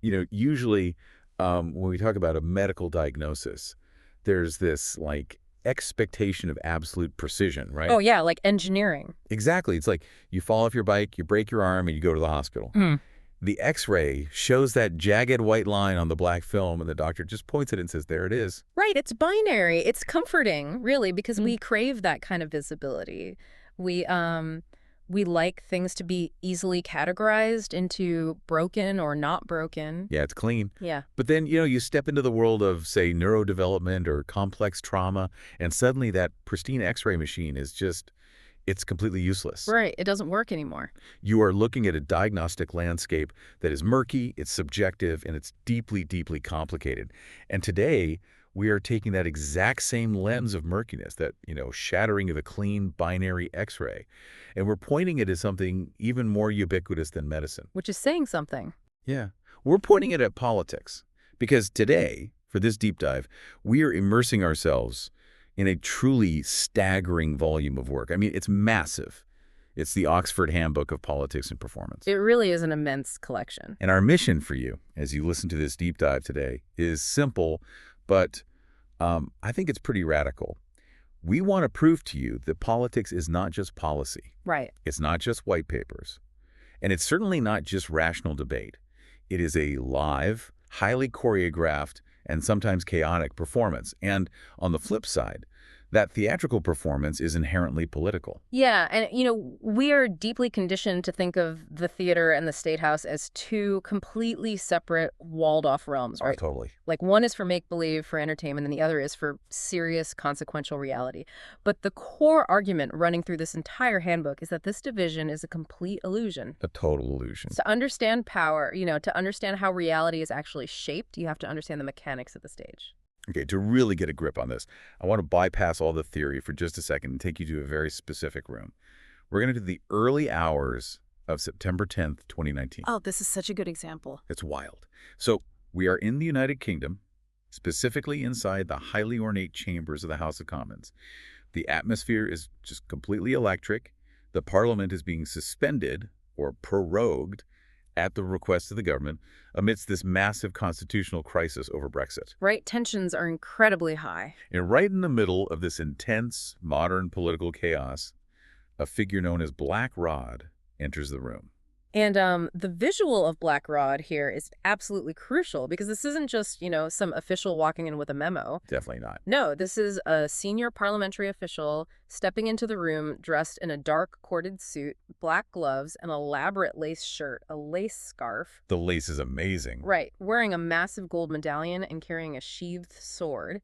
Usually when we talk about a medical diagnosis, there's this like expectation of absolute precision, right? Oh, yeah, like engineering. Exactly. It's like you fall off your bike, you break your arm, and you go to the hospital. The X-ray shows that jagged white line on the black film, and the doctor just points at it and says, there it is. Right, it's binary. It's comforting, really, because we crave that kind of visibility. We we like things to be easily categorized into broken or not broken. Yeah, it's clean. Yeah. But then, you step into the world of, say, neurodevelopment or complex trauma, and suddenly that pristine X-ray machine is just, it's completely useless. Right, it doesn't work anymore. You are looking at a diagnostic landscape that is murky, it's subjective, and it's deeply, deeply complicated. And today, we are taking that exact same lens of murkiness, that, shattering of a clean binary X-ray, and we're pointing it at something even more ubiquitous than medicine. Which is saying something. Yeah. We're pointing it at politics. Because today, for this deep dive, we are immersing ourselves in a truly staggering volume of work. I mean, it's massive. It's the Oxford Handbook of Politics and Performance. It really is an immense collection. And our mission for you, as you listen to this deep dive today, is simple, but I think it's pretty radical. We want to prove to you that politics is not just policy. Right. It's not just white papers. And it's certainly not just rational debate. It is a live, highly choreographed, and sometimes chaotic performance. And on the flip side, that theatrical performance is inherently political. Yeah, and we are deeply conditioned to think of the theater and the State House as two completely separate, walled-off realms, right? Oh, totally. Like one is for make-believe, for entertainment, and the other is for serious, consequential reality. But the core argument running through this entire handbook is that this division is a complete illusion. A total illusion. To understand power, to understand how reality is actually shaped, you have to understand the mechanics of the stage. Okay, to really get a grip on this, I want to bypass all the theory for just a second and take you to a very specific room. We're going to do the early hours of September 10th, 2019. Oh, this is such a good example. It's wild. So we are in the United Kingdom, specifically inside the highly ornate chambers of the House of Commons. The atmosphere is just completely electric. The Parliament is being suspended or prorogued at the request of the government amidst this massive constitutional crisis over Brexit. Right, tensions are incredibly high. And right in the middle of this intense modern political chaos, a figure known as Black Rod enters the room. And the visual of Black Rod here is absolutely crucial because this isn't just, some official walking in with a memo. Definitely not. No, this is a senior parliamentary official stepping into the room dressed in a dark corded suit, black gloves, an elaborate lace shirt, a lace scarf. The lace is amazing. Right, wearing a massive gold medallion and carrying a sheathed sword.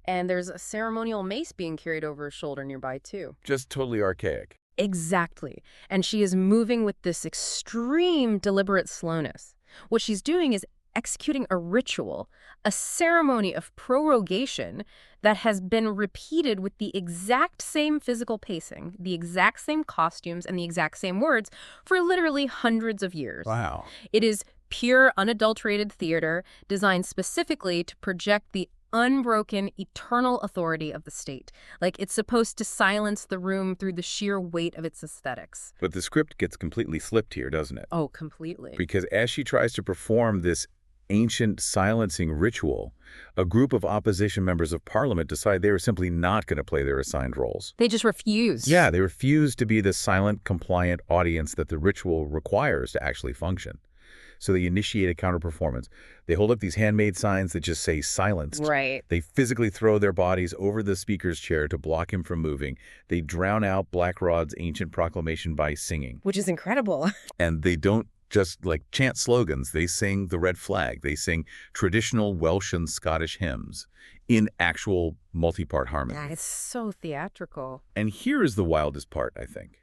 And there's a ceremonial mace being carried over his shoulder nearby, too. Just totally archaic. Exactly. And she is moving with this extreme deliberate slowness. What she's doing is executing a ritual, a ceremony of prorogation that has been repeated with the exact same physical pacing, the exact same costumes, and the exact same words for literally hundreds of years. Wow. It is pure, unadulterated theater designed specifically to project the unbroken, eternal authority of the state. Like it's supposed to silence the room through the sheer weight of its aesthetics. But the script gets completely flipped here, doesn't it? Oh, completely. Because as she tries to perform this ancient silencing ritual, a group of opposition members of parliament decide they are simply not going to play their assigned roles. They just refuse. Yeah, they refuse to be the silent, compliant audience that the ritual requires to actually function. So they initiate a counter-performance. They hold up these handmade signs that just say silenced. Right. They physically throw their bodies over the speaker's chair to block him from moving. They drown out Black Rod's ancient proclamation by singing. Which is incredible. And they don't just chant slogans. They sing the red flag. They sing traditional Welsh and Scottish hymns in actual multi-part harmony. Yeah, it's so theatrical. And here is the wildest part, I think.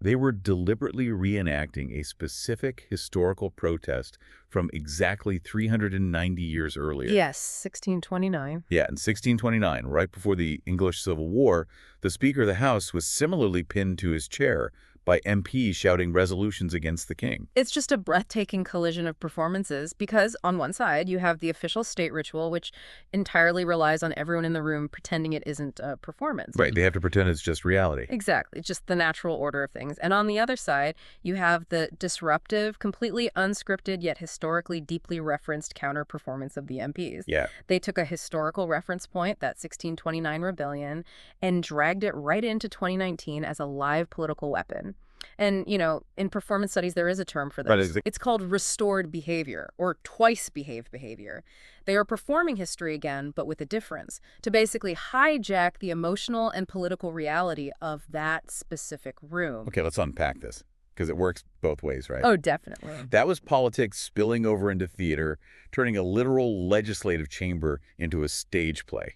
They were deliberately reenacting a specific historical protest from exactly 390 years earlier. Yes, 1629. Yeah, in 1629, right before the English Civil War, the Speaker of the House was similarly pinned to his chair by MPs shouting resolutions against the king. It's just a breathtaking collision of performances because, on one side, you have the official state ritual, which entirely relies on everyone in the room pretending it isn't a performance. Right, they have to pretend it's just reality. Exactly, just the natural order of things. And on the other side, you have the disruptive, completely unscripted, yet historically deeply referenced counter-performance of the MPs. Yeah. They took a historical reference point, that 1629 rebellion, and dragged it right into 2019 as a live political weapon. And, in performance studies, there is a term for this. It's called restored behavior or twice behaved behavior. They are performing history again, but with a difference, to basically hijack the emotional and political reality of that specific room. Okay, let's unpack this, because it works both ways, right? Oh, definitely. That was politics spilling over into theater, turning a literal legislative chamber into a stage play.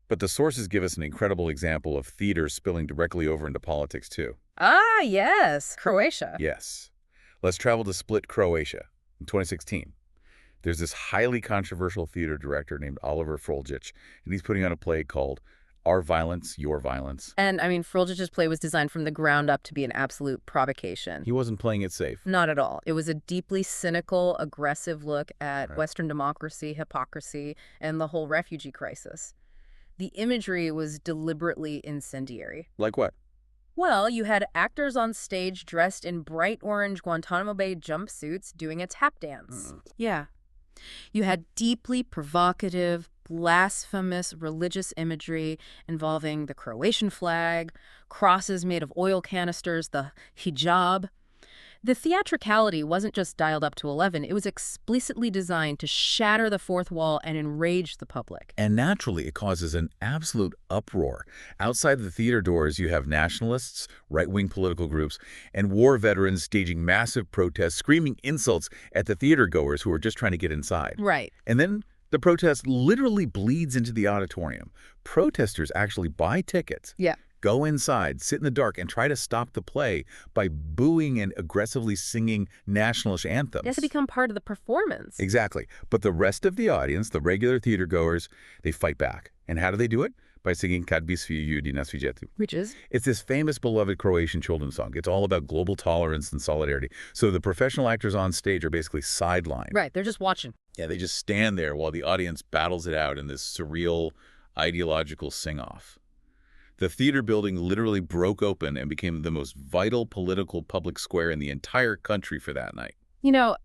But the sources give us an incredible example of theater spilling directly over into politics, too. Ah, yes. Croatia. Yes. Let's travel to Split, Croatia, in 2016. There's this highly controversial theater director named Oliver Froljic, and he's putting on a play called Our Violence, Your Violence. And, Froljic's play was designed from the ground up to be an absolute provocation. He wasn't playing it safe. Not at all. It was a deeply cynical, aggressive look at Western democracy, hypocrisy, and the whole refugee crisis. The imagery was deliberately incendiary. Like what? Well, you had actors on stage dressed in bright orange Guantanamo Bay jumpsuits doing a tap dance. Yeah. You had deeply provocative, blasphemous religious imagery involving the Croatian flag, crosses made of oil canisters, the hijab. The theatricality wasn't just dialed up to 11, it was explicitly designed to shatter the fourth wall and enrage the public. And naturally, it causes an absolute uproar. Outside the theater doors, you have nationalists, right-wing political groups, and war veterans staging massive protests, screaming insults at the theater goers who are just trying to get inside. Right. And then the protest literally bleeds into the auditorium. Protesters actually buy tickets. Yeah. Go inside, sit in the dark, and try to stop the play by booing and aggressively singing nationalist anthems. It has to become part of the performance. Exactly. But the rest of the audience, the regular theater goers, they fight back. And how do they do it? By singing Kad bi svi ljudi na svijetu. Which is? It's this famous, beloved Croatian children's song. It's all about global tolerance and solidarity. So the professional actors on stage are basically sidelined. Right, they're just watching. Yeah, they just stand there while the audience battles it out in this surreal, ideological sing-off. The theater building literally broke open and became the most vital political public square in the entire country for that night.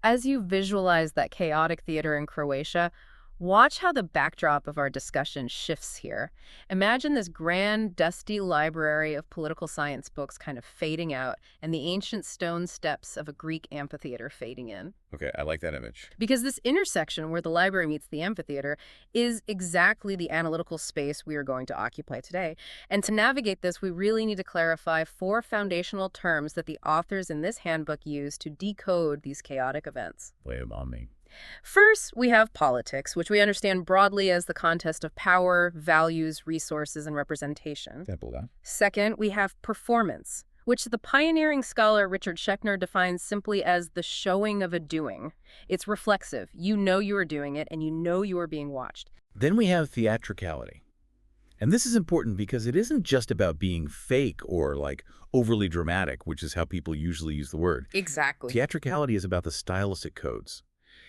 As you visualize that chaotic theater in Croatia, watch how the backdrop of our discussion shifts here. Imagine this grand, dusty library of political science books kind of fading out and the ancient stone steps of a Greek amphitheater fading in. Okay, I like that image. Because this intersection where the library meets the amphitheater is exactly the analytical space we are going to occupy today. And to navigate this, we really need to clarify 4 foundational terms that the authors in this handbook use to decode these chaotic events. Lay them on me. First, we have politics, which we understand broadly as the contest of power, values, resources, and representation. Simple that. Second, we have performance, which the pioneering scholar Richard Schechner defines simply as the showing of a doing. It's reflexive. You know you are doing it, and you know you are being watched. Then we have theatricality. And this is important because it isn't just about being fake or, overly dramatic, which is how people usually use the word. Exactly. Theatricality is about the stylistic codes.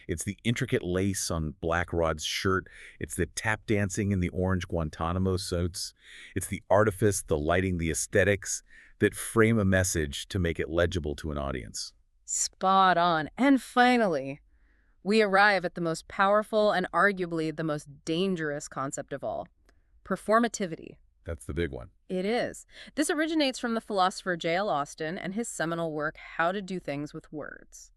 It's the intricate lace on Black Rod's shirt. It's the tap dancing in the orange Guantanamo suits. It's the artifice, the lighting, the aesthetics that frame a message to make it legible to an audience. Spot on. And finally, we arrive at the most powerful and arguably the most dangerous concept of all, performativity. That's the big one. It is. This originates from the philosopher J.L. Austin and his seminal work, How to Do Things with Words.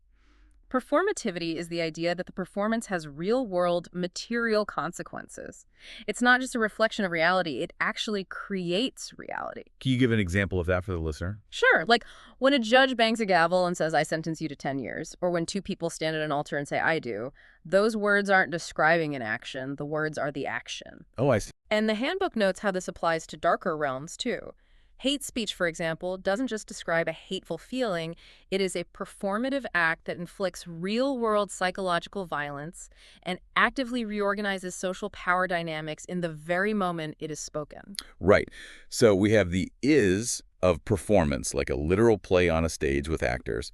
Performativity is the idea that the performance has real-world, material consequences. It's not just a reflection of reality, it actually creates reality. Can you give an example of that for the listener? Sure, like when a judge bangs a gavel and says, I sentence you to 10 years, or when 2 people stand at an altar and say, I do, those words aren't describing an action, the words are the action. Oh, I see. And the handbook notes how this applies to darker realms, too. Hate speech, for example, doesn't just describe a hateful feeling, it is a performative act that inflicts real-world psychological violence and actively reorganizes social power dynamics in the very moment it is spoken. Right. So we have the is of performance, like a literal play on a stage with actors,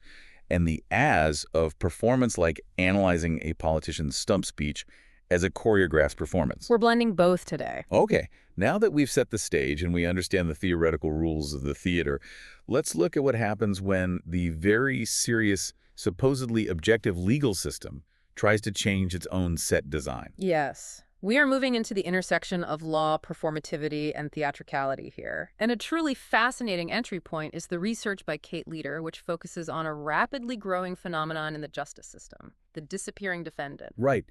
and the as of performance, like analyzing a politician's stump speech as a choreographed performance. We're blending both today. Okay, now that we've set the stage and we understand the theoretical rules of the theater, let's look at what happens when the very serious, supposedly objective legal system tries to change its own set design. Yes. We are moving into the intersection of law, performativity, and theatricality here. And a truly fascinating entry point is the research by Kate Leader, which focuses on a rapidly growing phenomenon in the justice system, the disappearing defendant. Right.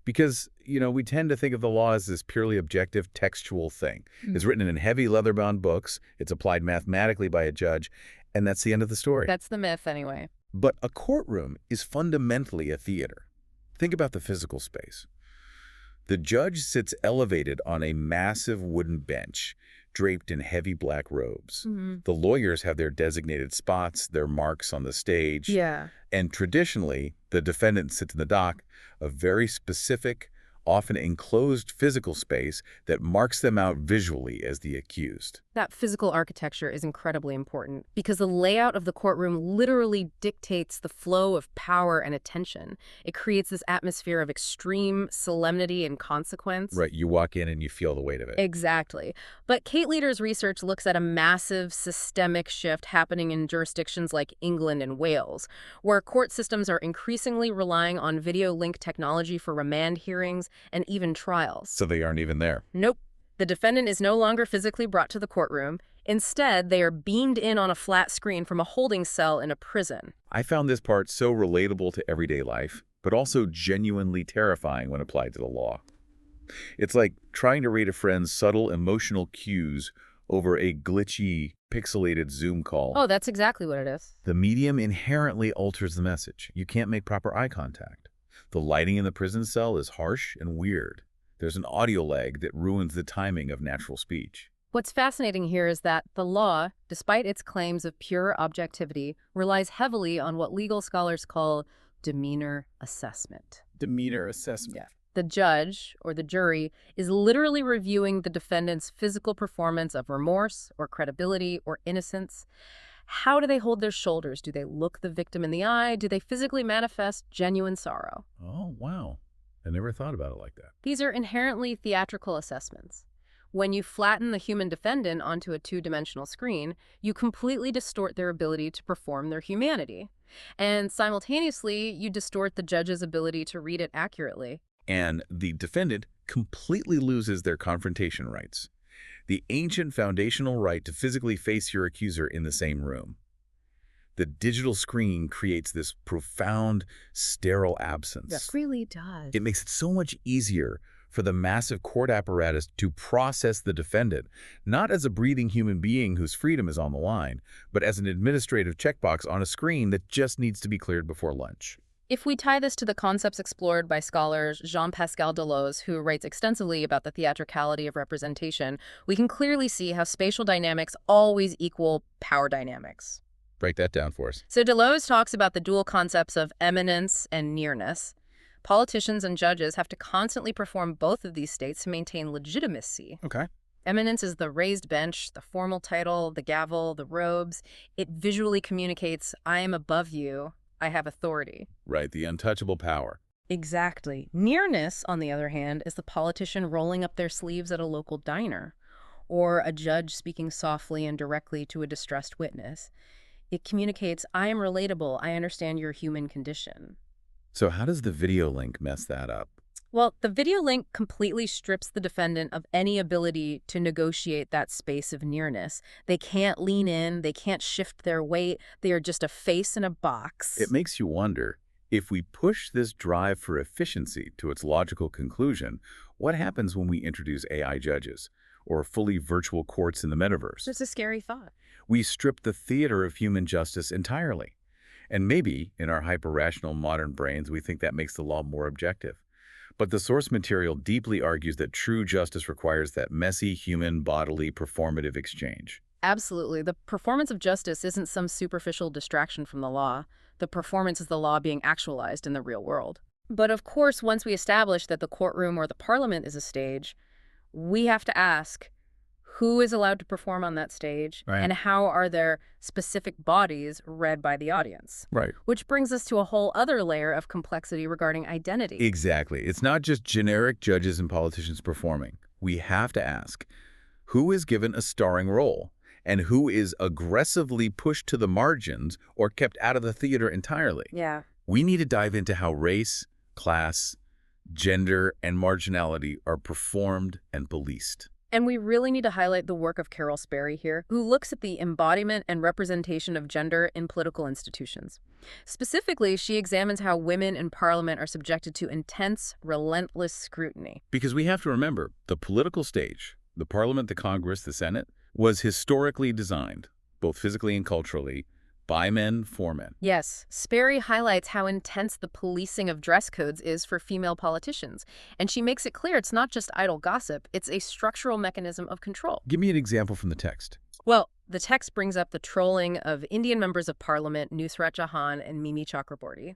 Because, we tend to think of the law as this purely objective textual thing. It's written in heavy leather-bound books, it's applied mathematically by a judge, and that's the end of the story. That's the myth, anyway. But a courtroom is fundamentally a theater. Think about the physical space. The judge sits elevated on a massive wooden bench, draped in heavy black robes. The lawyers have their designated spots, their marks on the stage. Yeah. And traditionally, the defendant sits in the dock, a very specific, often enclosed physical space that marks them out visually as the accused. That physical architecture is incredibly important because the layout of the courtroom literally dictates the flow of power and attention. It creates this atmosphere of extreme solemnity and consequence. Right, you walk in and you feel the weight of it. Exactly. But Kate Leader's research looks at a massive systemic shift happening in jurisdictions like England and Wales, where court systems are increasingly relying on video link technology for remand hearings and even trials. So they aren't even there. Nope. The defendant is no longer physically brought to the courtroom. Instead, they are beamed in on a flat screen from a holding cell in a prison. I found this part so relatable to everyday life, but also genuinely terrifying when applied to the law. It's like trying to read a friend's subtle emotional cues over a glitchy, pixelated Zoom call. Oh, that's exactly what it is. The medium inherently alters the message. You can't make proper eye contact. The lighting in the prison cell is harsh and weird. There's an audio lag that ruins the timing of natural speech. What's fascinating here is that the law, despite its claims of pure objectivity, relies heavily on what legal scholars call demeanor assessment. Demeanor assessment. Yeah. The judge, or the jury, is literally reviewing the defendant's physical performance of remorse or credibility or innocence. How do they hold their shoulders? Do they look the victim in the eye? Do they physically manifest genuine sorrow? Oh, wow. I never thought about it like that. These are inherently theatrical assessments. When you flatten the human defendant onto a two-dimensional screen, you completely distort their ability to perform their humanity. And simultaneously, you distort the judge's ability to read it accurately. And the defendant completely loses their confrontation rights. The ancient foundational right to physically face your accuser in the same room. The digital screen creates this profound, sterile absence. It really does. It makes it so much easier for the massive court apparatus to process the defendant, not as a breathing human being whose freedom is on the line, but as an administrative checkbox on a screen that just needs to be cleared before lunch. If we tie this to the concepts explored by scholars Jean-Pascal Deleuze, who writes extensively about the theatricality of representation, we can clearly see how spatial dynamics always equal power dynamics. Break that down for us. So Deleuze talks about the dual concepts of eminence and nearness. Politicians and judges have to constantly perform both of these states to maintain legitimacy. Okay. Eminence is the raised bench, the formal title, the gavel, the robes. It visually communicates, I am above you, I have authority. Right, the untouchable power. Exactly. Nearness, on the other hand, is the politician rolling up their sleeves at a local diner, or a judge speaking softly and directly to a distressed witness. It communicates, I am relatable, I understand your human condition. So how does the video link mess that up? Well, the video link completely strips the defendant of any ability to negotiate that space of nearness. They can't lean in, they can't shift their weight, they are just a face in a box. It makes you wonder, if we push this drive for efficiency to its logical conclusion, what happens when we introduce AI judges, or fully virtual courts in the metaverse? It's a scary thought. We strip the theater of human justice entirely. And maybe, in our hyper-rational modern brains, we think that makes the law more objective. But the source material deeply argues that true justice requires that messy, human, bodily, performative exchange. Absolutely. The performance of justice isn't some superficial distraction from the law. The performance is the law being actualized in the real world. But of course, once we establish that the courtroom or the parliament is a stage, we have to ask, Who is allowed to perform on that stage? Right. And how are their specific bodies read by the audience? Right. Which brings us to a whole other layer of complexity regarding identity. Exactly. It's not just generic judges and politicians performing. We have to ask, who is given a starring role? And who is aggressively pushed to the margins or kept out of the theater entirely? Yeah. We need to dive into how race, class, gender, and marginality are performed and policed. And we really need to highlight the work of Carol Sperry here, who looks at the embodiment and representation of gender in political institutions. Specifically, she examines how women in parliament are subjected to intense, relentless scrutiny. Because we have to remember, the political stage, the parliament, the Congress, the Senate, was historically designed, both physically and culturally, by men for men. Yes, Sperry highlights how intense the policing of dress codes is for female politicians, and she makes it clear it's not just idle gossip, it's a structural mechanism of control. Give me an example from the text. Well, the text brings up the trolling of Indian members of parliament Nusrat Jahan and Mimi Chakraborty.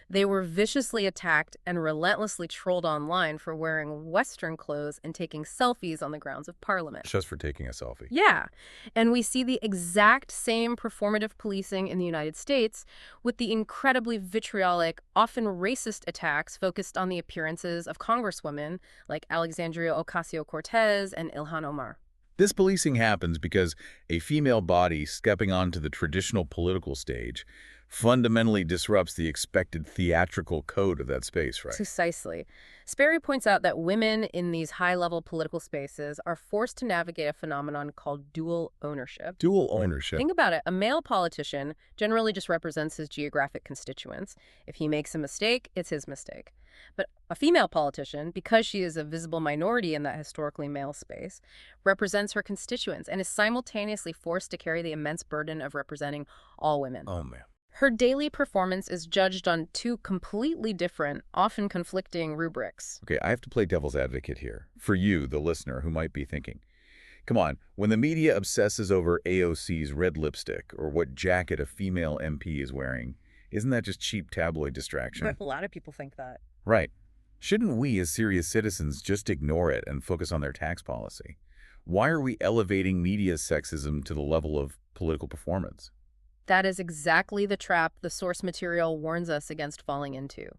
They were viciously attacked and relentlessly trolled online for wearing Western clothes and taking selfies on the grounds of parliament. Just for taking a selfie. Yeah, and we see the exact same performative policing in the United States with the incredibly vitriolic, often racist attacks focused on the appearances of congresswomen like Alexandria Ocasio-Cortez and Ilhan Omar. This policing happens because a female body stepping onto the traditional political stage fundamentally disrupts the expected theatrical code of that space, right? Precisely. Sperry points out that women in these high-level political spaces are forced to navigate a phenomenon called dual ownership. Dual ownership. Think about it. A male politician generally just represents his geographic constituents. If he makes a mistake, it's his mistake. But a female politician, because she is a visible minority in that historically male space, represents her constituents and is simultaneously forced to carry the immense burden of representing all women. Oh, man. Her daily performance is judged on two completely different, often conflicting rubrics. Okay, I have to play devil's advocate here. For you, the listener, who might be thinking, come on, when the media obsesses over AOC's red lipstick or what jacket a female MP is wearing, isn't that just cheap tabloid distraction? But a lot of people think that. Right. Shouldn't we, as serious citizens, just ignore it and focus on their tax policy? Why are we elevating media sexism to the level of political performance? That is exactly the trap the source material warns us against falling into.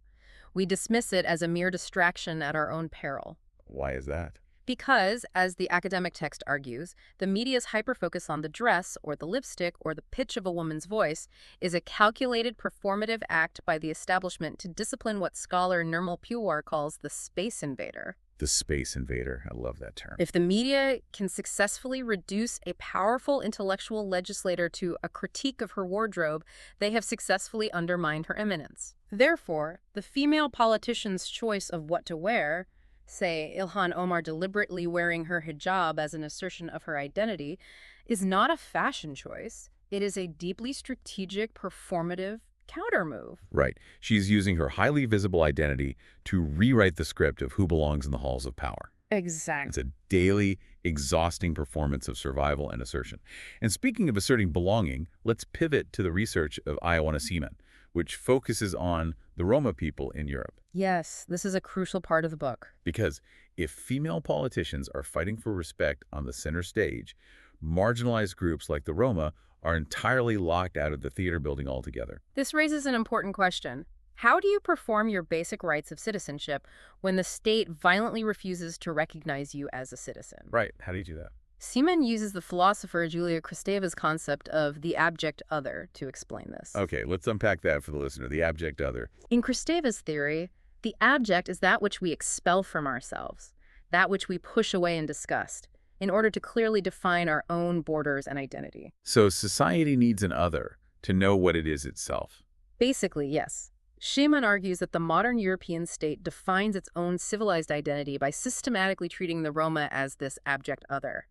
We dismiss it as a mere distraction at our own peril. Why is that? Because, as the academic text argues, the media's hyperfocus on the dress or the lipstick or the pitch of a woman's voice is a calculated performative act by the establishment to discipline what scholar Nirmal Puwar calls the space invader. The space invader. I love that term. If the media can successfully reduce a powerful intellectual legislator to a critique of her wardrobe, they have successfully undermined her eminence. Therefore, the female politician's choice of what to wear, say Ilhan Omar deliberately wearing her hijab as an assertion of her identity, is not a fashion choice. It is a deeply strategic, performative countermove. Right. She's using her highly visible identity to rewrite the script of who belongs in the halls of power. Exactly. It's a daily, exhausting performance of survival and assertion. And speaking of asserting belonging, let's pivot to the research of Ioana Seaman, which focuses on the Roma people in Europe. Yes, this is a crucial part of the book. Because if female politicians are fighting for respect on the center stage, marginalized groups like the Roma are entirely locked out of the theater building altogether. This raises an important question. How do you perform your basic rights of citizenship when the state violently refuses to recognize you as a citizen? Right. How do you do that? Seaman uses the philosopher Julia Kristeva's concept of the abject other to explain this. Okay, let's unpack that for the listener, the abject other. In Kristeva's theory, the abject is that which we expel from ourselves, that which we push away in disgust, in order to clearly define our own borders and identity. So society needs an other to know what it is itself. Basically, yes. Seaman argues that the modern European state defines its own civilized identity by systematically treating the Roma as this abject other.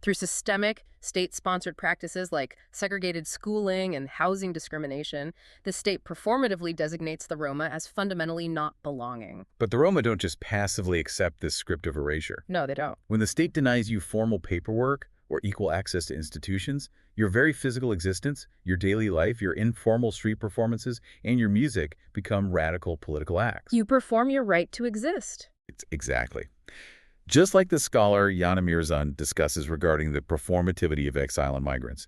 Through systemic, state-sponsored practices like segregated schooling and housing discrimination, the state performatively designates the Roma as fundamentally not belonging. But the Roma don't just passively accept this script of erasure. No, they don't. When the state denies you formal paperwork or equal access to institutions, your very physical existence, your daily life, your informal street performances, and your music become radical political acts. You perform your right to exist. Exactly. Just like the scholar Yana Mirzan discusses regarding the performativity of exile and migrants.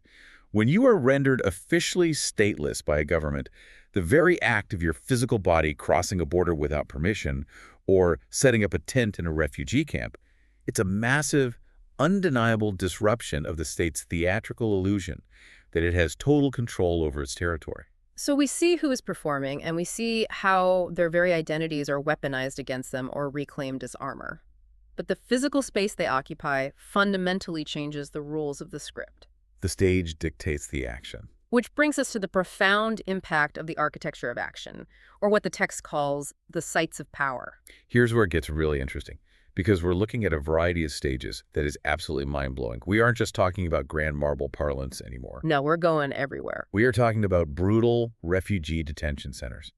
When you are rendered officially stateless by a government, the very act of your physical body crossing a border without permission or setting up a tent in a refugee camp, it's a massive, undeniable disruption of the state's theatrical illusion that it has total control over its territory. So we see who is performing, and we see how their very identities are weaponized against them or reclaimed as armor. But the physical space they occupy fundamentally changes the rules of the script. The stage dictates the action. Which brings us to the profound impact of the architecture of action, or what the text calls the sites of power. Here's where it gets really interesting, because we're looking at a variety of stages that is absolutely mind-blowing. We aren't just talking about grand marble parlance anymore. No, we're going everywhere. We are talking about brutal refugee detention centers,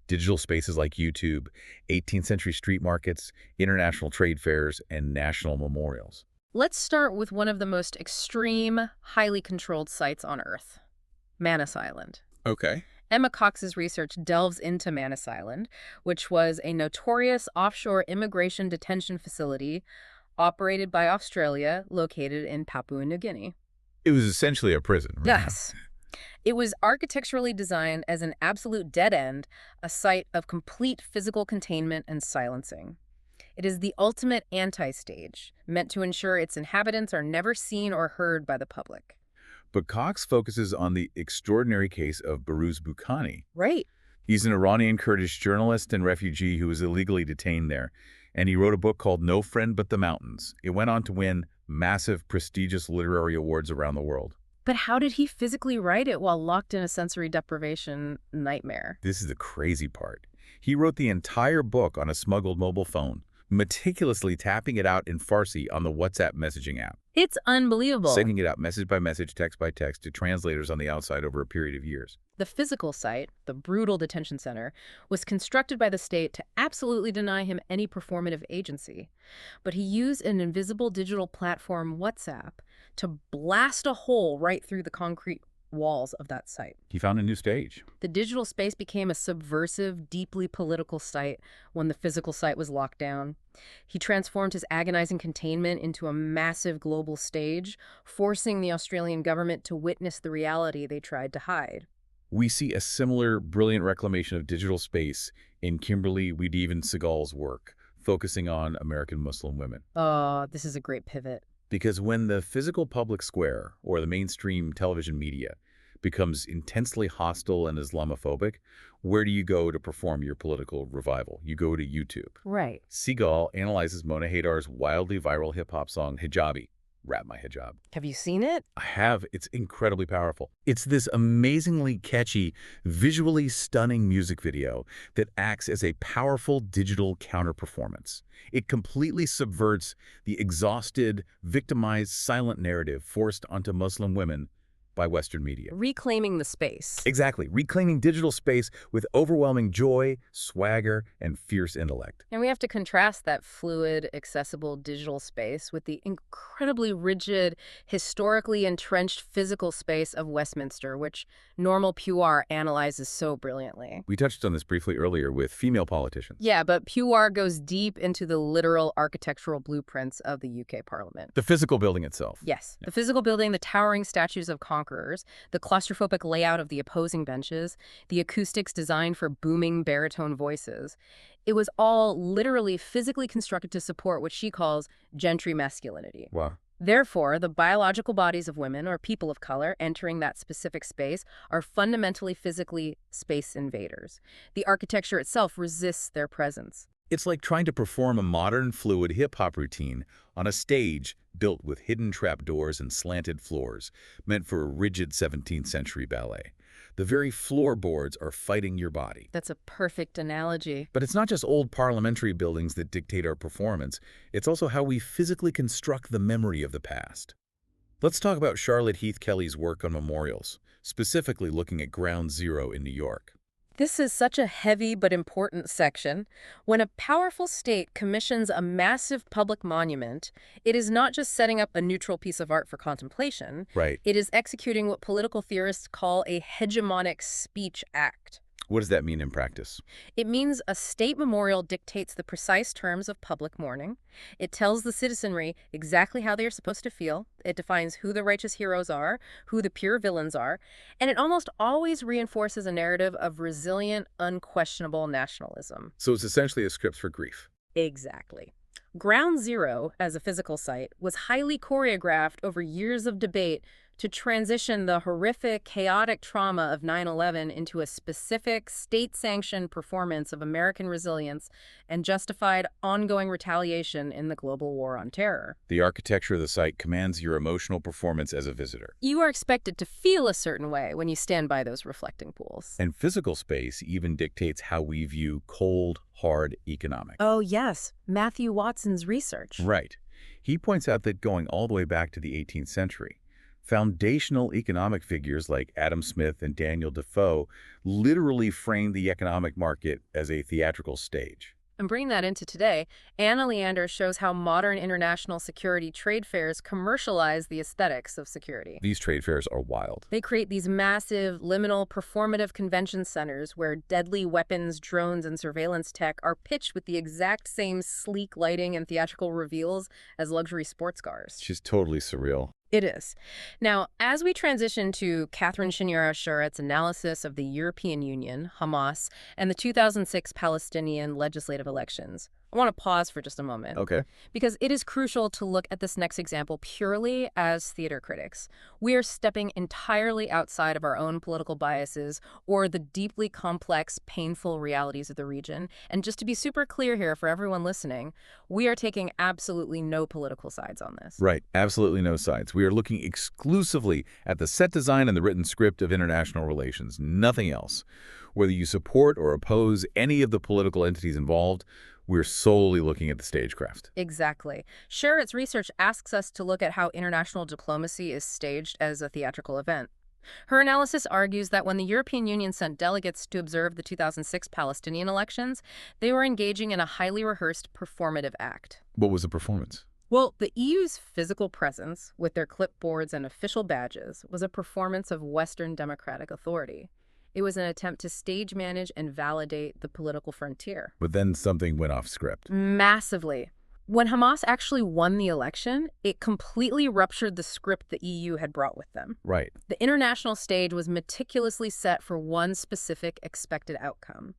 digital spaces like YouTube, 18th century street markets, international trade fairs, and national memorials. Let's start with one of the most extreme, highly controlled sites on Earth, Manus Island. Okay. Emma Cox's research delves into Manus Island, which was a notorious offshore immigration detention facility operated by Australia, located in Papua New Guinea. It was essentially a prison, right? Yes. It was architecturally designed as an absolute dead end, a site of complete physical containment and silencing. It is the ultimate anti-stage, meant to ensure its inhabitants are never seen or heard by the public. But Cox focuses on the extraordinary case of Behrouz Boukhani. Right. He's an Iranian Kurdish journalist and refugee who was illegally detained there, and he wrote a book called No Friend But the Mountains. It went on to win massive, prestigious literary awards around the world. But how did he physically write it while locked in a sensory deprivation nightmare? This is the crazy part. He wrote the entire book on a smuggled mobile phone, meticulously tapping it out in Farsi on the WhatsApp messaging app. It's unbelievable. Sending it out message by message, text by text to translators on the outside over a period of years. The physical site, the brutal detention center, was constructed by the state to absolutely deny him any performative agency. But he used an invisible digital platform, WhatsApp, to blast a hole right through the concrete walls of that site. He found a new stage. The digital space became a subversive, deeply political site when the physical site was locked down. He transformed his agonizing containment into a massive global stage, forcing the Australian government to witness the reality they tried to hide. We see a similar brilliant reclamation of digital space in Kimberly Wiedeven-Segal's work, focusing on American Muslim women. Oh, this is a great pivot. Because when the physical public square, or the mainstream television media, becomes intensely hostile and Islamophobic, where do you go to perform your political revival? You go to YouTube. Right. Segal analyzes Mona Haydar's wildly viral hip-hop song Hijabi, Rap My Hijab. Have you seen it? I have. It's incredibly powerful. It's this amazingly catchy, visually stunning music video that acts as a powerful digital counter-performance. It completely subverts the exhausted, victimized, silent narrative forced onto Muslim women by Western media. Reclaiming the space. Exactly. Reclaiming digital space with overwhelming joy, swagger, and fierce intellect. And we have to contrast that fluid, accessible digital space with the incredibly rigid, historically entrenched physical space of Westminster, which normal PR analyzes so brilliantly. We touched on this briefly earlier with female politicians. Yeah, but PR goes deep into the literal architectural blueprints of the UK Parliament. The physical building itself. Yes. The physical building, the towering statues of conquerors, the claustrophobic layout of the opposing benches, the acoustics designed for booming baritone voices. It was all literally physically constructed to support what she calls gentry masculinity. Wow. Therefore, the biological bodies of women or people of color entering that specific space are fundamentally physically space invaders. The architecture itself resists their presence. It's like trying to perform a modern, fluid hip-hop routine on a stage built with hidden trapdoors and slanted floors, meant for a rigid 17th century ballet. The very floorboards are fighting your body. That's a perfect analogy. But it's not just old parliamentary buildings that dictate our performance. It's also how we physically construct the memory of the past. Let's talk about Charlotte Heath Kelly's work on memorials, specifically looking at Ground Zero in New York. This is such a heavy but important section. When a powerful state commissions a massive public monument, it is not just setting up a neutral piece of art for contemplation. Right. It is executing what political theorists call a hegemonic speech act. What does that mean in practice? It means a state memorial dictates the precise terms of public mourning. It tells the citizenry exactly how they are supposed to feel. It defines who the righteous heroes are, who the pure villains are, and it almost always reinforces a narrative of resilient, unquestionable nationalism. So it's essentially a script for grief. Exactly. Ground Zero, as a physical site, was highly choreographed over years of debate to transition the horrific, chaotic trauma of 9/11 into a specific, state-sanctioned performance of American resilience and justified ongoing retaliation in the global war on terror. The architecture of the site commands your emotional performance as a visitor. You are expected to feel a certain way when you stand by those reflecting pools. And physical space even dictates how we view cold, hard economics. Oh, yes, Matthew Watson's research. Right. He points out that going all the way back to the 18th century, foundational economic figures like Adam Smith and Daniel Defoe literally framed the economic market as a theatrical stage. And bringing that into today, Anna Leander shows how modern international security trade fairs commercialize the aesthetics of security. These trade fairs are wild. They create these massive, liminal, performative convention centers where deadly weapons, drones, and surveillance tech are pitched with the exact same sleek lighting and theatrical reveals as luxury sports cars. It's just totally surreal. It is. Now, as we transition to Catherine Shiniara-Shuret's analysis of the European Union, Hamas, and the 2006 Palestinian legislative elections, I want to pause for just a moment. Okay. Because it is crucial to look at this next example purely as theater critics. We are stepping entirely outside of our own political biases or the deeply complex, painful realities of the region. And just to be super clear here for everyone listening, we are taking absolutely no political sides on this. Right. Absolutely no sides. We are looking exclusively at the set design and the written script of international relations, nothing else. Whether you support or oppose any of the political entities involved, we're solely looking at the stagecraft. Exactly. Sherritt's research asks us to look at how international diplomacy is staged as a theatrical event. Her analysis argues that when the European Union sent delegates to observe the 2006 Palestinian elections, they were engaging in a highly rehearsed performative act. What was the performance? Well, the EU's physical presence, with their clipboards and official badges, was a performance of Western democratic authority. It was an attempt to stage manage and validate the political frontier. But then something went off script. Massively. When Hamas actually won the election, it completely ruptured the script the EU had brought with them. Right. The international stage was meticulously set for one specific expected outcome.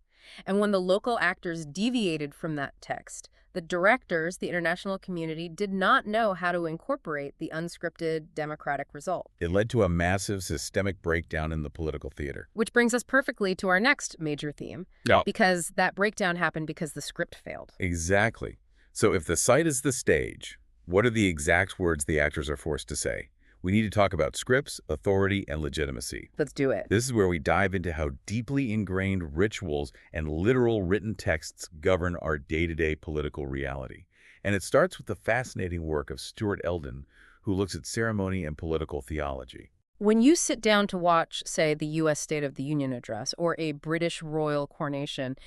And when the local actors deviated from that text, the directors, the international community, did not know how to incorporate the unscripted democratic result. It led to a massive systemic breakdown in the political theater. Which brings us perfectly to our next major theme. Yeah. Because that breakdown happened because the script failed. Exactly. So if the site is the stage, what are the exact words the actors are forced to say? We need to talk about scripts, authority, and legitimacy. Let's do it. This is where we dive into how deeply ingrained rituals and literal written texts govern our day-to-day political reality. And it starts with the fascinating work of Stuart Eldon, who looks at ceremony and political theology. When you sit down to watch, say, the U.S. State of the Union address or a British royal coronation,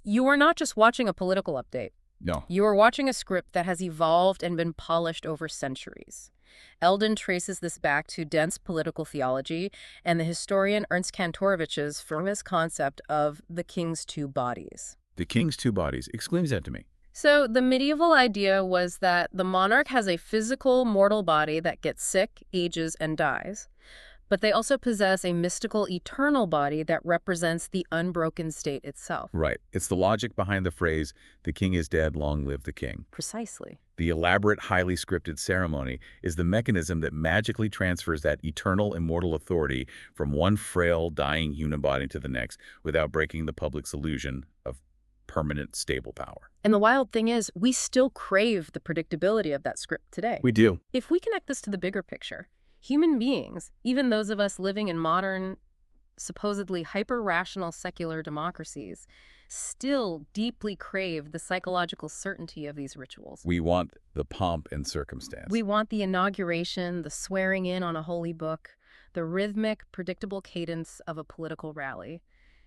you are not just watching a political update. No. You are watching a script that has evolved and been polished over centuries. Eldon traces this back to dense political theology and the historian Ernst Kantorowicz's famous concept of the king's two bodies. The king's two bodies. Explains that to me. So the medieval idea was that the monarch has a physical, mortal body that gets sick, ages, and dies. But they also possess a mystical, eternal body that represents the unbroken state itself. Right. It's the logic behind the phrase, "The king is dead, long live the king." Precisely. The elaborate, highly scripted ceremony is the mechanism that magically transfers that eternal, immortal authority from one frail, dying human body to the next without breaking the public's illusion of permanent, stable power. And the wild thing is, we still crave the predictability of that script today. We do. If we connect this to the bigger picture, human beings, even those of us living in modern, supposedly hyper-rational secular democracies, still deeply crave the psychological certainty of these rituals. We want the pomp and circumstance. We want the inauguration, the swearing in on a holy book, the rhythmic, predictable cadence of a political rally.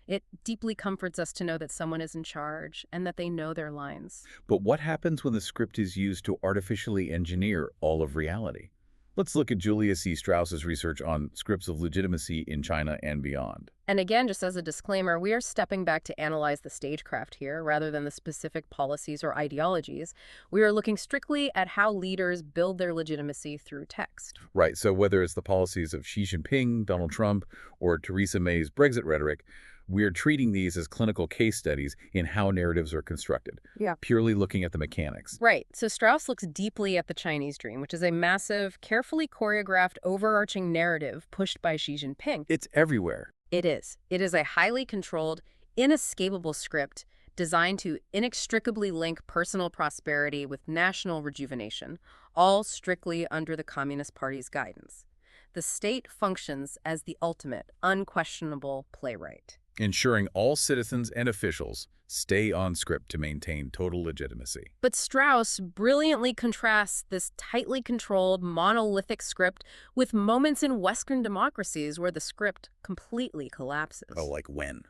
It deeply comforts us to know that someone is in charge and that they know their lines. But what happens when the script is used to artificially engineer all of reality? Let's look at Julia C. Strauss's research on scripts of legitimacy in China and beyond. And again, just as a disclaimer, we are stepping back to analyze the stagecraft here rather than the specific policies or ideologies. We are looking strictly at how leaders build their legitimacy through text. Right, so whether it's the policies of Xi Jinping, Donald Trump, or Theresa May's Brexit rhetoric, we're treating these as clinical case studies in how narratives are constructed, Yeah. purely looking at the mechanics. Right. So Strauss looks deeply at the Chinese dream, which is a massive, carefully choreographed, overarching narrative pushed by Xi Jinping. It's everywhere. It is. It is a highly controlled, inescapable script designed to inextricably link personal prosperity with national rejuvenation, all strictly under the Communist Party's guidance. The state functions as the ultimate, unquestionable playwright. Ensuring all citizens and officials stay on script to maintain total legitimacy. But Strauss brilliantly contrasts this tightly controlled, monolithic script with moments in Western democracies where the script completely collapses. Oh, like when?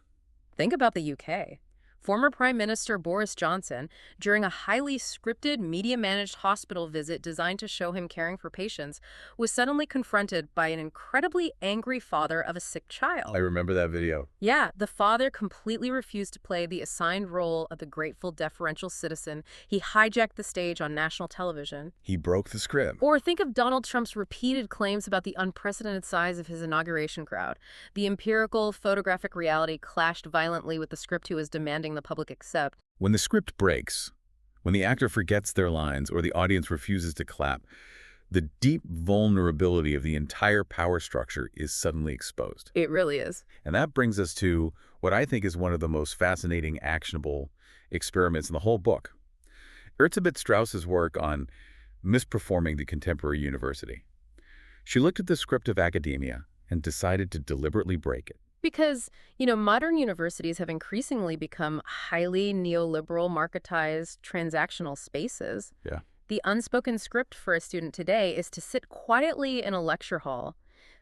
Think about the UK. Former Prime Minister Boris Johnson, during a highly scripted, media-managed hospital visit designed to show him caring for patients, was suddenly confronted by an incredibly angry father of a sick child. I remember that video. Yeah, the father completely refused to play the assigned role of the grateful, deferential citizen. He hijacked the stage on national television. He broke the script. Or think of Donald Trump's repeated claims about the unprecedented size of his inauguration crowd. The empirical, photographic reality clashed violently with the script he was demanding the public accept. When the script breaks, when the actor forgets their lines or the audience refuses to clap, the deep vulnerability of the entire power structure is suddenly exposed. It really is. And that brings us to what I think is one of the most fascinating, actionable experiments in the whole book. Erzsébet Strauss's work on misperforming the contemporary university. She looked at the script of academia and decided to deliberately break it. Because, modern universities have increasingly become highly neoliberal, marketized, transactional spaces. Yeah. The unspoken script for a student today is to sit quietly in a lecture hall,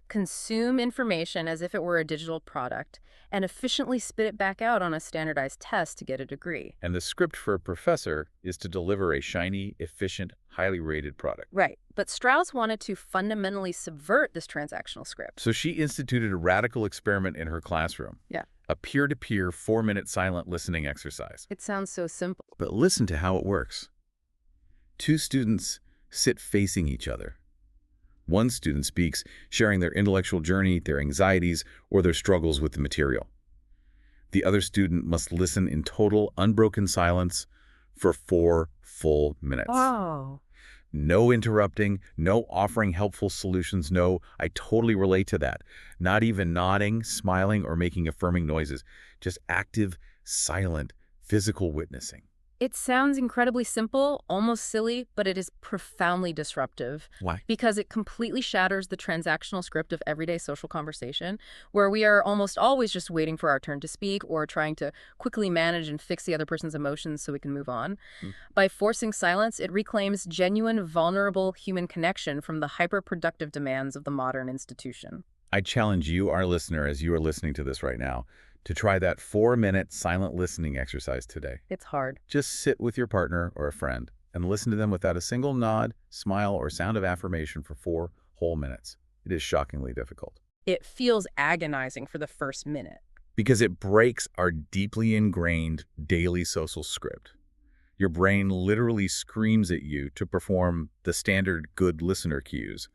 consume information as if it were a digital product, and efficiently spit it back out on a standardized test to get a degree. And the script for a professor is to deliver a shiny, efficient, highly rated product. Right. But Strauss wanted to fundamentally subvert this transactional script. So she instituted a radical experiment in her classroom. Yeah. A peer-to-peer 4-minute silent listening exercise. It sounds so simple. But listen to how it works. 2 students sit facing each other. One student speaks, sharing their intellectual journey, their anxieties, or their struggles with the material. The other student must listen in total, unbroken silence for 4 full minutes. Oh. No interrupting, no offering helpful solutions, no, I totally relate to that. Not even nodding, smiling, or making affirming noises. Just active, silent, physical witnessing. It sounds incredibly simple, almost silly, but it is profoundly disruptive. Why? Because it completely shatters the transactional script of everyday social conversation, where we are almost always just waiting for our turn to speak or trying to quickly manage and fix the other person's emotions so we can move on. By forcing silence, it reclaims genuine, vulnerable human connection from the hyper-productive demands of the modern institution. I challenge you, our listener, as you are listening to this right now, to try that 4-minute silent listening exercise today. It's hard. Just sit with your partner or a friend and listen to them without a single nod, smile, or sound of affirmation for 4 whole minutes. It is shockingly difficult. It feels agonizing for the first minute. Because it breaks our deeply ingrained daily social script. Your brain literally screams at you to perform the standard good listener cues.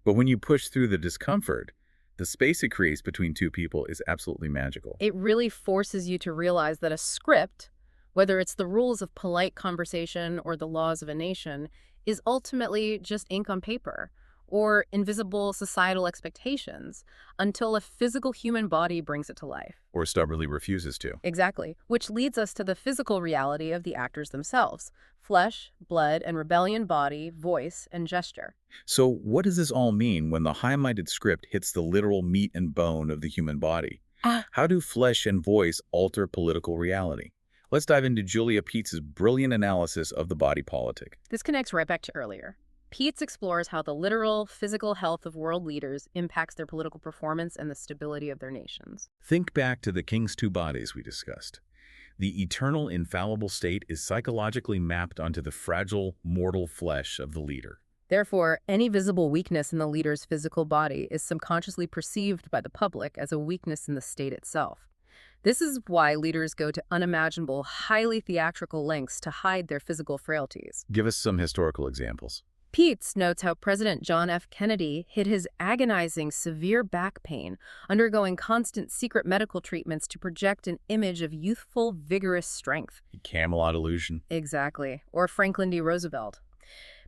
But when you push through the discomfort, the space it creates between 2 people is absolutely magical. It really forces you to realize that a script, whether it's the rules of polite conversation or the laws of a nation, is ultimately just ink on paper or invisible societal expectations until a physical human body brings it to life. Or stubbornly refuses to. Exactly, which leads us to the physical reality of the actors themselves. Flesh, blood, and rebellion body, voice, and gesture. So what does this all mean when the high-minded script hits the literal meat and bone of the human body? How do flesh and voice alter political reality? Let's dive into Julia Pietz's brilliant analysis of the body politic. This connects right back to earlier. Pietz explores how the literal, physical health of world leaders impacts their political performance and the stability of their nations. Think back to the king's 2 bodies we discussed. The eternal, infallible state is psychologically mapped onto the fragile, mortal flesh of the leader. Therefore, any visible weakness in the leader's physical body is subconsciously perceived by the public as a weakness in the state itself. This is why leaders go to unimaginable, highly theatrical lengths to hide their physical frailties. Give us some historical examples. Peets notes how President John F. Kennedy hid his agonizing, severe back pain, undergoing constant secret medical treatments to project an image of youthful, vigorous strength. Camelot illusion. Exactly. Or Franklin D. Roosevelt.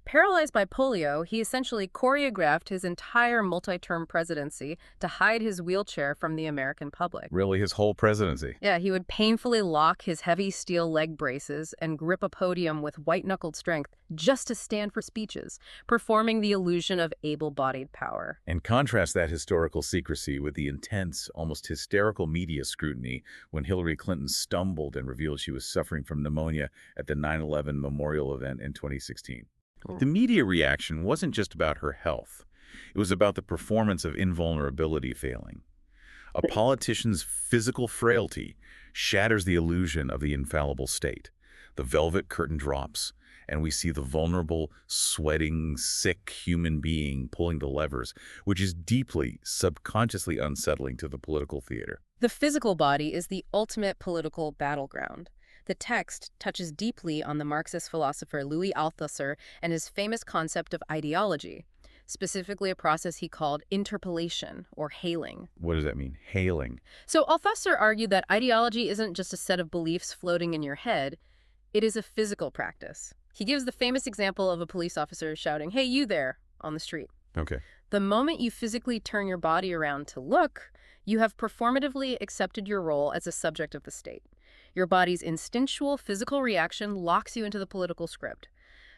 Paralyzed by polio, he essentially choreographed his entire multi-term presidency to hide his wheelchair from the American public. Really, his whole presidency. Yeah, he would painfully lock his heavy steel leg braces and grip a podium with white-knuckled strength just to stand for speeches, performing the illusion of able-bodied power. And contrast that historical secrecy with the intense, almost hysterical media scrutiny when Hillary Clinton stumbled and revealed she was suffering from pneumonia at the 9/11 memorial event in 2016. The media reaction wasn't just about her health. It was about the performance of invulnerability failing. A politician's physical frailty shatters the illusion of the infallible state. The velvet curtain drops, and we see the vulnerable, sweating, sick human being pulling the levers, which is deeply, subconsciously unsettling to the political theater. The physical body is the ultimate political battleground. The text touches deeply on the Marxist philosopher Louis Althusser and his famous concept of ideology, specifically a process he called interpellation, or hailing. What does that mean? Hailing. So Althusser argued that ideology isn't just a set of beliefs floating in your head, it is a physical practice. He gives the famous example of a police officer shouting, "Hey, you there," on the street. Okay. The moment you physically turn your body around to look, you have performatively accepted your role as a subject of the state. Your body's instinctual physical reaction locks you into the political script.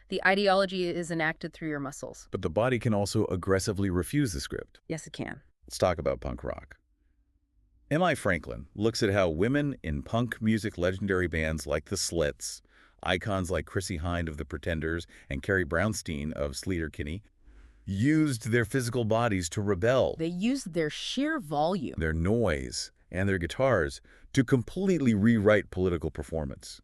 The ideology is enacted through your muscles. But the body can also aggressively refuse the script. Yes, it can. Let's talk about punk rock. M.I. Franklin looks at how women in punk music legendary bands like the Slits, icons like Chrissie Hynde of the Pretenders and Carrie Brownstein of Sleater-Kinney, used their physical bodies to rebel. They used their sheer volume, their noise, and their guitars to completely rewrite political performance.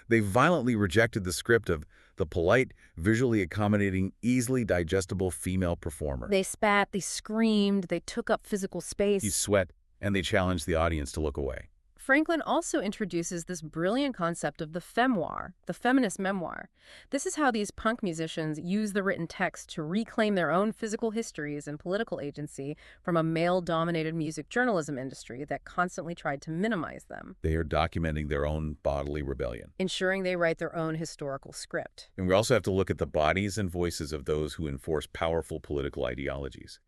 They violently rejected the script of the polite, visually accommodating, easily digestible female performer. They spat, they screamed, they took up physical space. You sweat, and they challenged the audience to look away. Franklin also introduces this brilliant concept of the femmoir, the feminist memoir. This is how these punk musicians use the written text to reclaim their own physical histories and political agency from a male-dominated music journalism industry that constantly tried to minimize them. They are documenting their own bodily rebellion, ensuring they write their own historical script. And we also have to look at the bodies and voices of those who enforce powerful political ideologies.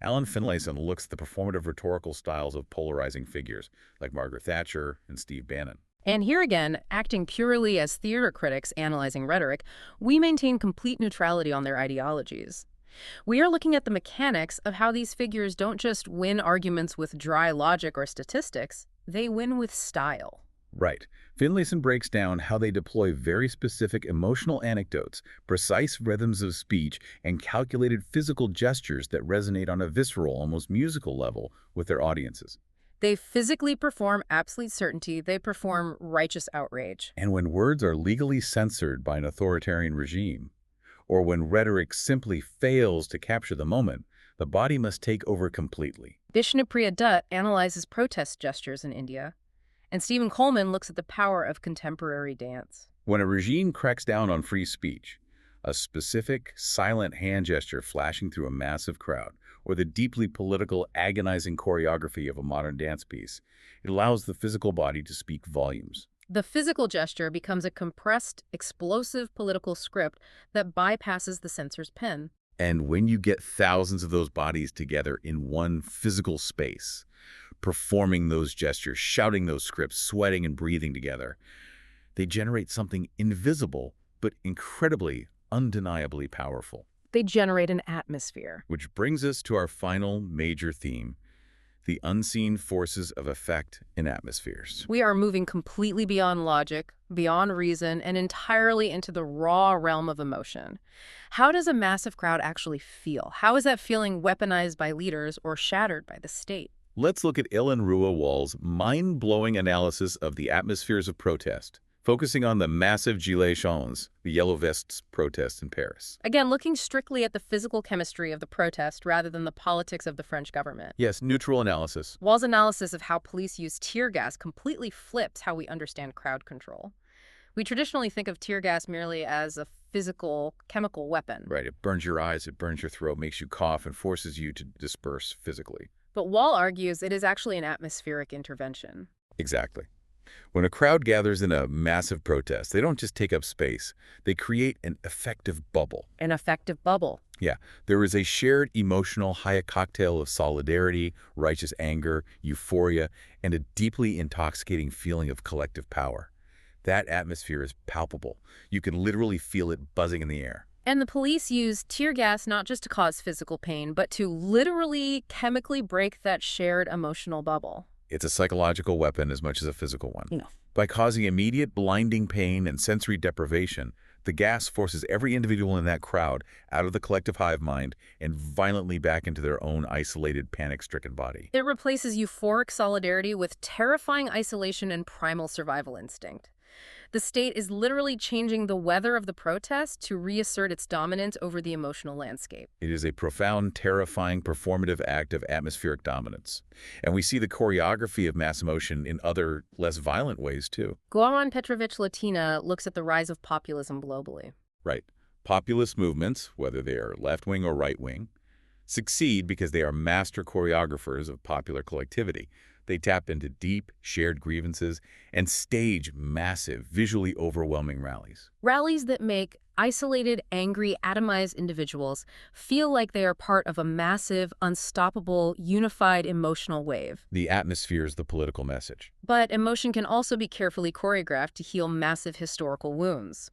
Alan Finlayson looks at the performative rhetorical styles of polarizing figures like Margaret Thatcher and Steve Bannon. And here again, acting purely as theater critics analyzing rhetoric, we maintain complete neutrality on their ideologies. We are looking at the mechanics of how these figures don't just win arguments with dry logic or statistics, they win with style. Right. Finlayson breaks down how they deploy very specific emotional anecdotes, precise rhythms of speech, and calculated physical gestures that resonate on a visceral, almost musical level with their audiences. They physically perform absolute certainty. They perform righteous outrage. And when words are legally censored by an authoritarian regime, or when rhetoric simply fails to capture the moment, the body must take over completely. Vishnupriya Dutt analyzes protest gestures in India. And Stephen Coleman looks at the power of contemporary dance. When a regime cracks down on free speech, a specific, silent hand gesture flashing through a massive crowd, or the deeply political, agonizing choreography of a modern dance piece, it allows the physical body to speak volumes. The physical gesture becomes a compressed, explosive political script that bypasses the censor's pen. And when you get thousands of those bodies together in one physical space, performing those gestures, shouting those scripts, sweating and breathing together, they generate something invisible but incredibly, undeniably powerful. They generate an atmosphere. Which brings us to our final major theme, the unseen forces of effect in atmospheres. We are moving completely beyond logic, beyond reason, and entirely into the raw realm of emotion. How does a massive crowd actually feel? How is that feeling weaponized by leaders or shattered by the state? Let's look at Ellen Ruewall's mind-blowing analysis of the atmospheres of protest focusing on the massive gilets jaunes, the yellow vests protests in Paris. Again, looking strictly at the physical chemistry of the protest rather than the politics of the French government. Yes, neutral analysis. Wall's analysis of how police use tear gas completely flips how we understand crowd control. We traditionally think of tear gas merely as a physical, chemical weapon. Right, it burns your eyes, it burns your throat, makes you cough, and forces you to disperse physically. But Wall argues it is actually an atmospheric intervention. Exactly. When a crowd gathers in a massive protest, they don't just take up space. They create an effective bubble. An effective bubble. Yeah, there is a shared emotional high cocktail of solidarity, righteous anger, euphoria, and a deeply intoxicating feeling of collective power. That atmosphere is palpable. You can literally feel it buzzing in the air. And the police use tear gas not just to cause physical pain, but to literally chemically break that shared emotional bubble. It's a psychological weapon as much as a physical one. No. By causing immediate blinding pain and sensory deprivation, the gas forces every individual in that crowd out of the collective hive mind and violently back into their own isolated, panic-stricken body. It replaces euphoric solidarity with terrifying isolation and primal survival instinct. The state is literally changing the weather of the protest to reassert its dominance over the emotional landscape. It is a profound, terrifying, performative act of atmospheric dominance. And we see the choreography of mass emotion in other, less violent ways, too. Goran Petrovich Latina looks at the rise of populism globally. Right. Populist movements, whether they are left-wing or right-wing, succeed because they are master choreographers of popular collectivity. They tap into deep, shared grievances and stage massive, visually overwhelming rallies. Rallies that make isolated, angry, atomized individuals feel like they are part of a massive, unstoppable, unified emotional wave. The atmosphere is the political message. But emotion can also be carefully choreographed to heal massive historical wounds.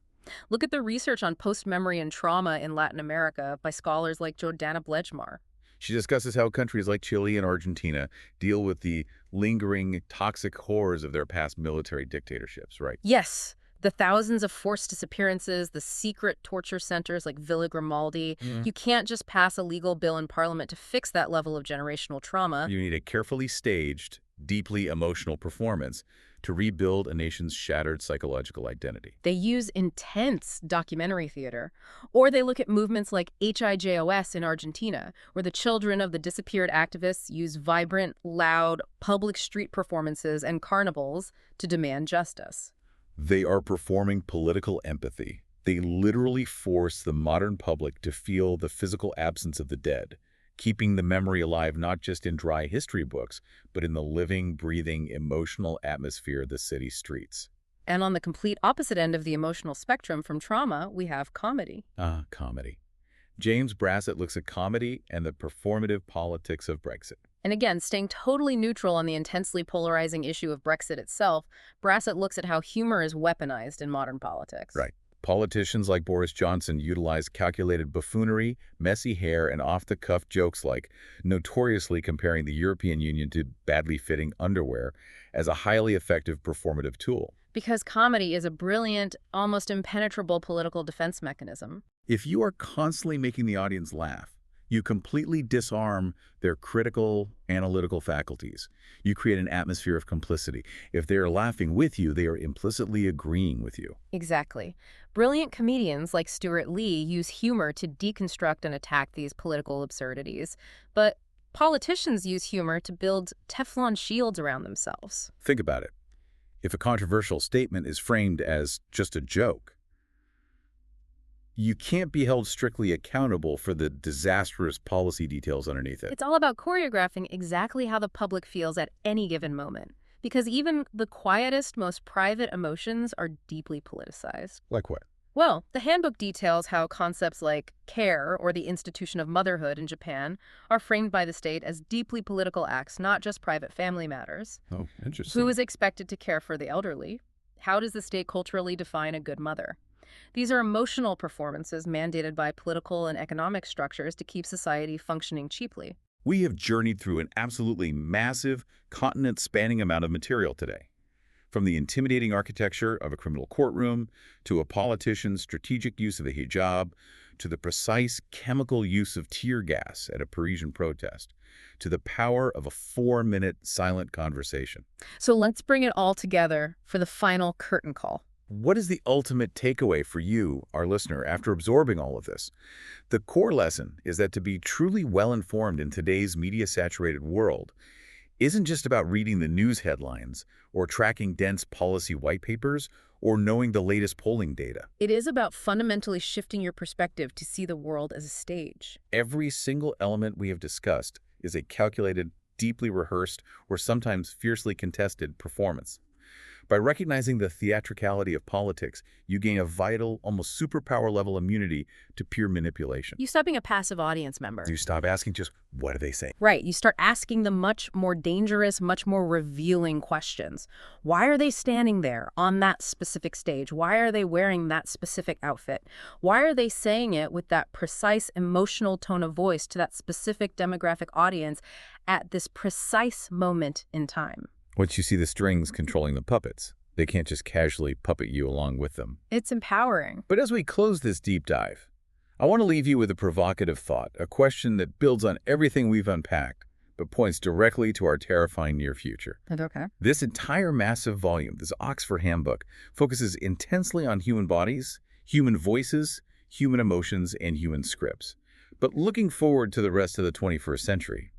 Look at the research on post-memory and trauma in Latin America by scholars like Jordana Blejmar. She discusses how countries like Chile and Argentina deal with the lingering toxic horrors of their past military dictatorships, right? Yes, the thousands of forced disappearances, the secret torture centers like Villa Grimaldi. You can't just pass a legal bill in parliament to fix that level of generational trauma. You need a carefully staged, deeply emotional performance to rebuild a nation's shattered psychological identity. They use intense documentary theater, or they look at movements like HIJOS in Argentina, where the children of the disappeared activists use vibrant, loud, public street performances and carnivals to demand justice. They are performing political empathy. They literally force the modern public to feel the physical absence of the dead, keeping the memory alive not just in dry history books, but in the living, breathing, emotional atmosphere of the city streets. And on the complete opposite end of the emotional spectrum from trauma, we have comedy. Comedy. James Brassett looks at comedy and the performative politics of Brexit. And again, staying totally neutral on the intensely polarizing issue of Brexit itself, Brassett looks at how humor is weaponized in modern politics. Right. Politicians like Boris Johnson utilize calculated buffoonery, messy hair, and off-the-cuff jokes like notoriously comparing the European Union to badly fitting underwear as a highly effective performative tool. Because comedy is a brilliant, almost impenetrable political defense mechanism. If you are constantly making the audience laugh, you completely disarm their critical, analytical faculties. You create an atmosphere of complicity. If they are laughing with you, they are implicitly agreeing with you. Exactly. Brilliant comedians like Stuart Lee use humor to deconstruct and attack these political absurdities. But politicians use humor to build Teflon shields around themselves. Think about it. If a controversial statement is framed as just a joke, you can't be held strictly accountable for the disastrous policy details underneath it. It's all about choreographing exactly how the public feels at any given moment. Because even the quietest, most private emotions are deeply politicized. Like what? Well, the handbook details how concepts like care or the institution of motherhood in Japan are framed by the state as deeply political acts, not just private family matters. Oh, interesting. Who is expected to care for the elderly? How does the state culturally define a good mother? These are emotional performances mandated by political and economic structures to keep society functioning cheaply. We have journeyed through an absolutely massive, continent-spanning amount of material today. From the intimidating architecture of a criminal courtroom, to a politician's strategic use of the hijab, to the precise chemical use of tear gas at a Parisian protest, to the power of a 4-minute silent conversation. So let's bring it all together for the final curtain call. What is the ultimate takeaway for you, our listener, after absorbing all of this? The core lesson is that to be truly well-informed in today's media-saturated world isn't just about reading the news headlines or tracking dense policy white papers or knowing the latest polling data. It is about fundamentally shifting your perspective to see the world as a stage. Every single element we have discussed is a calculated, deeply rehearsed, or sometimes fiercely contested performance. By recognizing the theatricality of politics, you gain a vital, almost superpower-level immunity to pure manipulation. You stop being a passive audience member. You stop asking just, what are they saying? Right. You start asking the much more dangerous, much more revealing questions. Why are they standing there on that specific stage? Why are they wearing that specific outfit? Why are they saying it with that precise emotional tone of voice to that specific demographic audience at this precise moment in time? Once you see the strings controlling the puppets, they can't just casually puppet you along with them. It's empowering. But as we close this deep dive, I want to leave you with a provocative thought, a question that builds on everything we've unpacked, but points directly to our terrifying near future. Okay. This entire massive volume, this Oxford Handbook, focuses intensely on human bodies, human voices, human emotions, and human scripts. But looking forward to the rest of the 21st century,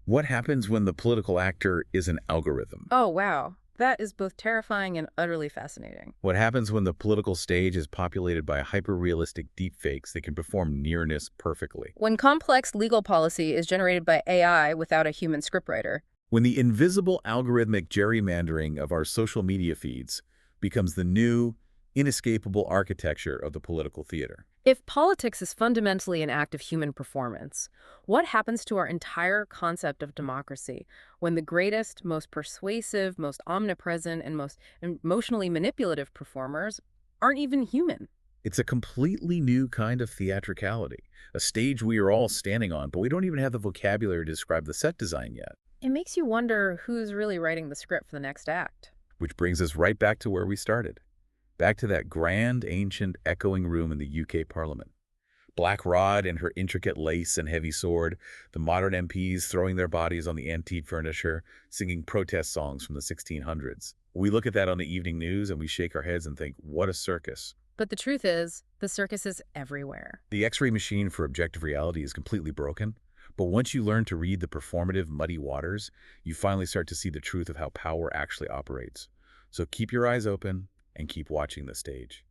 what happens when the political actor is an algorithm? Oh, wow. That is both terrifying and utterly fascinating. What happens when the political stage is populated by hyper-realistic deepfakes that can perform nearness perfectly? When complex legal policy is generated by AI without a human scriptwriter. When the invisible algorithmic gerrymandering of our social media feeds becomes the new, inescapable architecture of the political theater. If politics is fundamentally an act of human performance, what happens to our entire concept of democracy when the greatest, most persuasive, most omnipresent, and most emotionally manipulative performers aren't even human? It's a completely new kind of theatricality, a stage we are all standing on, but we don't even have the vocabulary to describe the set design yet. It makes you wonder who's really writing the script for the next act. Which brings us right back to where we started. Back to that grand, ancient, echoing room in the UK Parliament. Black Rod and her intricate lace and heavy sword, the modern MPs throwing their bodies on the antique furniture, singing protest songs from the 1600s. We look at that on the evening news and we shake our heads and think, what a circus. But the truth is, the circus is everywhere. The X-ray machine for objective reality is completely broken, but once you learn to read the performative, muddy waters, you finally start to see the truth of how power actually operates. So keep your eyes open and keep watching the stage.